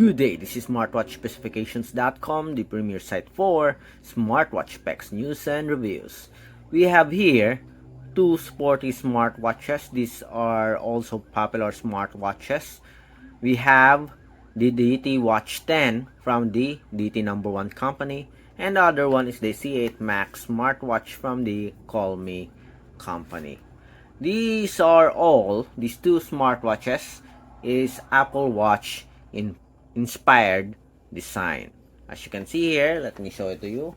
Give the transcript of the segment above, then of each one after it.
Good day, this is smartwatchspecifications.com, the premier site for smartwatch specs, news, and reviews. We have here two sporty smartwatches. These are also popular smartwatches. We have the DT Watch 10 from the DT number 1 company, and the other one is the C8 Max smartwatch from the Colmi company. These two smartwatches is Apple Watch inspired design. As you can see here, let me show it to you.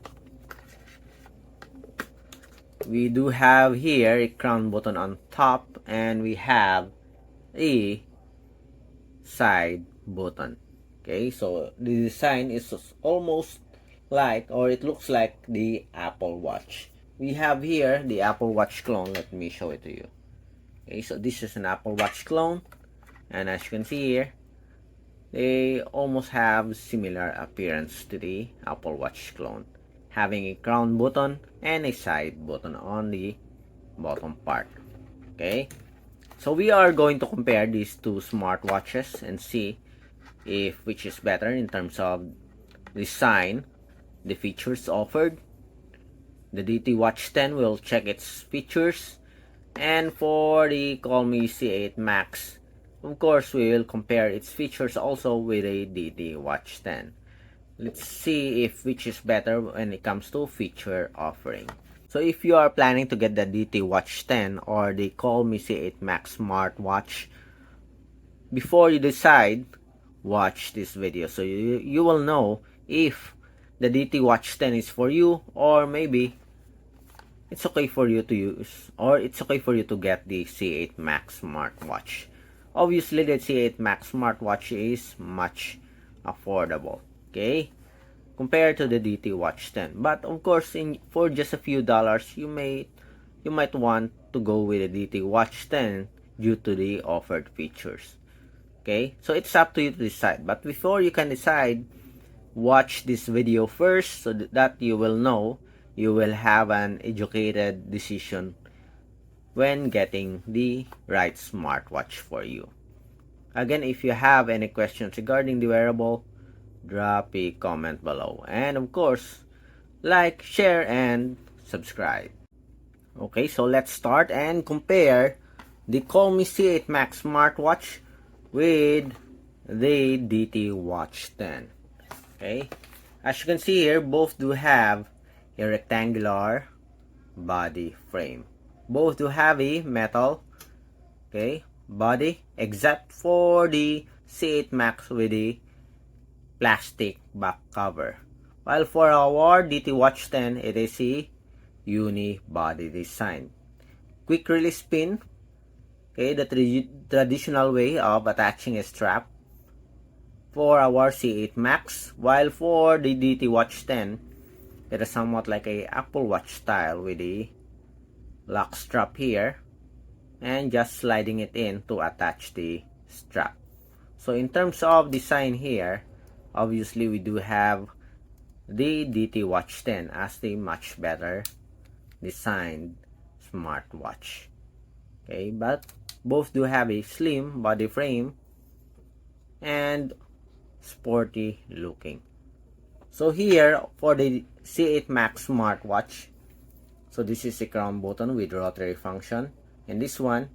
We do have here a crown button on top, and we have a side button. Okay, so the design is almost like, or it looks like, the Apple Watch. We have here the Apple Watch clone. Let me show it to you. Okay, so this is an Apple Watch clone, and as you can see here, they almost have similar appearance to the Apple Watch clone, having a crown button and a side button on the bottom part. Okay, so we are going to compare these two smartwatches and see if which is better in terms of design, the features offered. The DT Watch 10 will check its features, and for the Colmi C8 Max, of course, we will compare its features also with a DT Watch 10. Let's see if which is better when it comes to feature offering. So if you are planning to get the DT Watch 10 or the Colmi C8 Max smartwatch, before you decide, watch this video so you will know if the DT Watch 10 is for you, or maybe it's okay for you to use, or it's okay for you to get the C8 Max smartwatch. Obviously, the C8 Max smartwatch is much affordable, okay, compared to the DT Watch 10. But of course, for just a few dollars, you might want to go with the DT Watch 10 due to the offered features. Okay, so it's up to you to decide. But before you can decide, watch this video first so that you will know, you will have an educated decision when getting the right smartwatch for you. Again, if you have any questions regarding the wearable, drop a comment below. And of course, like, share, and subscribe. Okay, so let's start and compare the Colmi C8 Max smartwatch with the DT Watch 10. Okay, as you can see here, both do have a rectangular body frame. Both do have a metal, okay, body, except for the C8 Max with the plastic back cover. While for our DT Watch 10, it is a uni body design. Quick release pin, okay, the traditional way of attaching a strap for our C8 Max, while for the DT Watch 10, it is somewhat like a Apple Watch style with a lock strap here and just sliding it in to attach the strap. So in terms of design here, obviously we do have the DT Watch 10 as the much better designed smartwatch. Okay, but both do have a slim body frame and sporty looking. So here for the C8 Max smartwatch, so this is the crown button with rotary function, and this one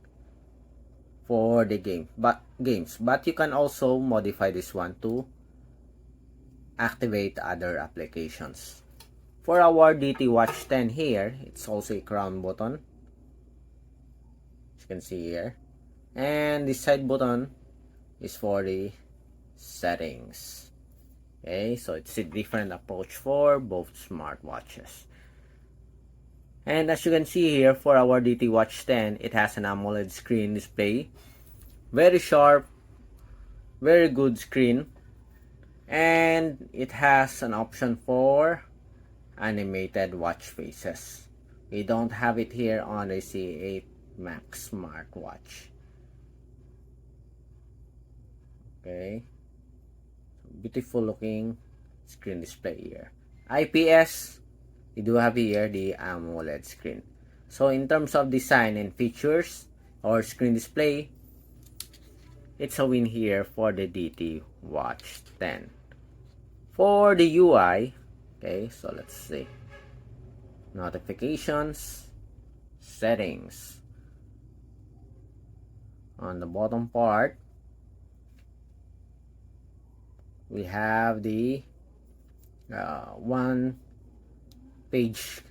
for the games, but you can also modify this one to activate other applications. For our DT Watch 10 here, it's also a crown button, as you can see here, and the side button is for the settings. Okay, so it's a different approach for both smartwatches. And as you can see here, for our DT Watch 10, it has an AMOLED screen display. Very sharp, very good screen. And it has an option for animated watch faces. We don't have it here on the C8 Max smartwatch. Okay, beautiful looking screen display here. IPS, we do have here the AMOLED screen. So in terms of design and features or screen display, it's a win here for the DT Watch 10. For the UI, okay, so let's see. Notifications, settings. On the bottom part, we have the one page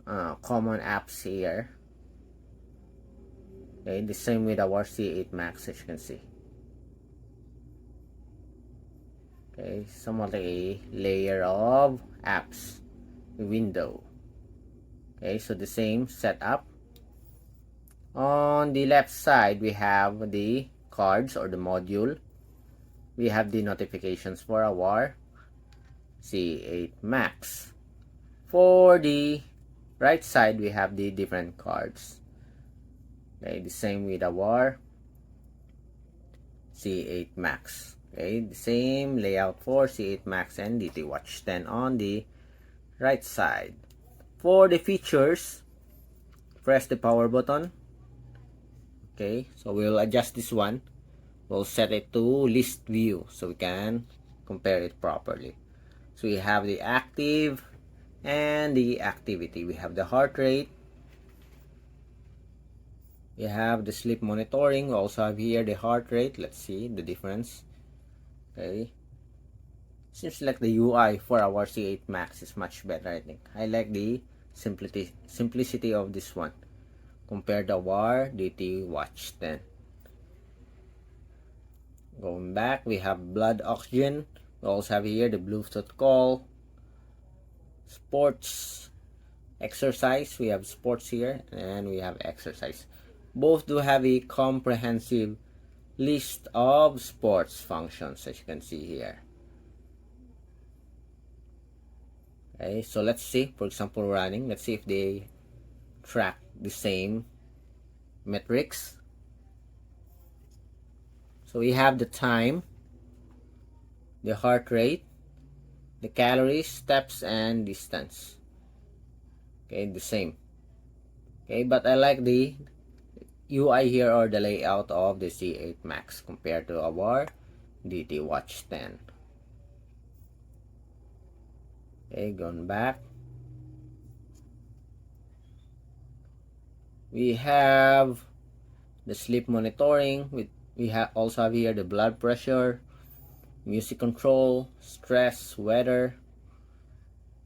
common apps here. Okay, the same with our C8 Max, as you can see. Okay, somewhat like a layer of apps window. Okay, so the same setup. On the left side, we have the cards or the module. We have the notifications for our C8 Max. For the right side, we have the different cards. Okay, the same with our C8 Max. Okay, the same layout for C8 Max and DT Watch 10 on the right side. For the features, press the power button. Okay, so we'll adjust this one. We'll set it to list view so we can compare it properly. So we have the active and the activity. We have the heart rate. We have the sleep monitoring. We also have here the heart rate. Let's see the difference. Okay. Seems like the UI for our C8 Max is much better, I think. I like the simplicity of this one compared to our DT Watch 10. Going back, we have blood oxygen. We also have here the Bluetooth call, sports, exercise. We have sports here and we have exercise. Both do have a comprehensive list of sports functions, as you can see here. Okay, so let's see, for example, running. Let's see if they track the same metrics. So we have the time, the heart rate, the calories, steps, and distance. Okay, the same. Okay, but I like the UI here or the layout of the C8 Max compared to our DT Watch 10. Okay, going back. We have the sleep monitoring. We also have here the blood pressure, music control, stress, weather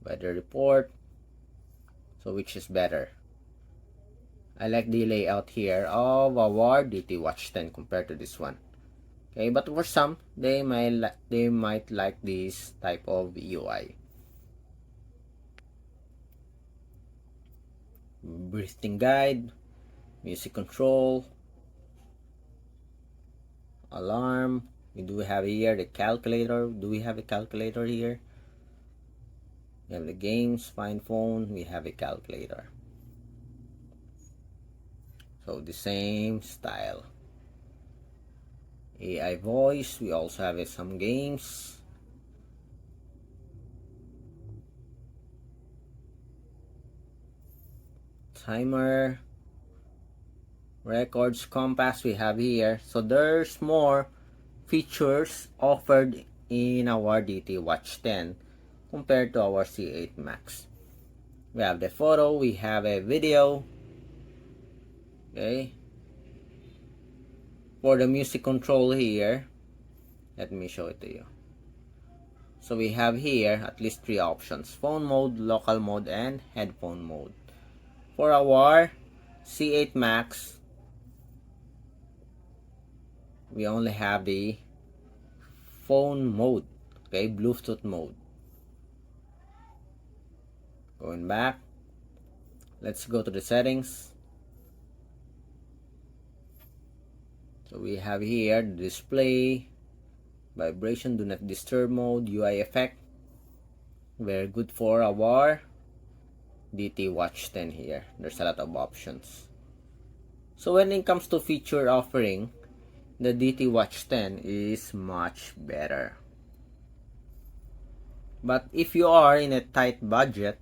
report. So which is better? I like the layout here of our DT Watch 10 compared to this one. Okay, but for some, they might like this type of UI. Breathing guide, music control, alarm. We do have here the calculator. Do we have a calculator here? We have the games, find phone. We have a calculator. So the same style. AI voice. We also have some games. Timer, records, compass we have here. So there's more features offered in our DT Watch 10 compared to our C8 Max. We have the photo, we have a video. Okay. For the music control here, let me show it to you. So we have here at least 3 options: phone mode, local mode, and headphone mode. For our C8 Max, we only have the phone mode, okay, Bluetooth mode. Going back, let's go to the settings. So we have here the display, vibration, do not disturb mode, UI effect. Very good for our DT Watch 10 here. There's a lot of options. So when it comes to feature offering, the DT Watch 10 is much better. But if you are in a tight budget,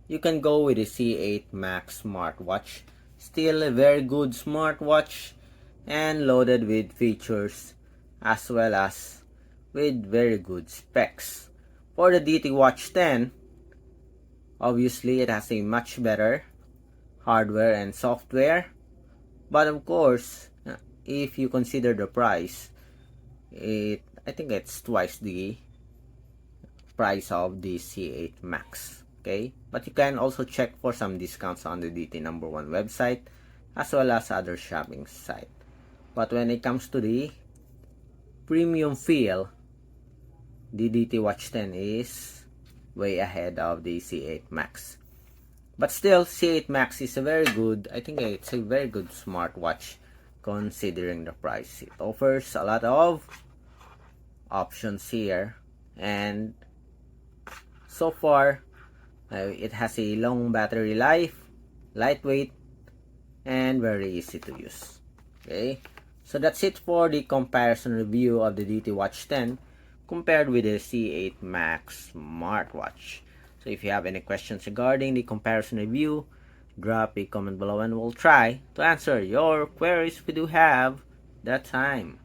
you can go with the C8 Max smartwatch. Still a very good smartwatch and loaded with features as well as with very good specs. For the DT Watch 10, obviously it has a much better hardware and software, but of course, if you consider the price, I think it's twice the price of the C8 Max. Okay, but you can also check for some discounts on the DT number 1 website as well as other shopping site. But when it comes to the premium feel, the DT Watch 10 is way ahead of the C8 Max. But still, C8 Max is a very good, I think it's a very good smartwatch considering the price. It offers a lot of options here, and so far it has a long battery life, lightweight, and very easy to use. Okay, so that's it for the comparison review of the DT Watch 10 compared with the C8 Max smartwatch. So if you have any questions regarding the comparison review, drop a comment below and we'll try to answer your queries if we do have that time.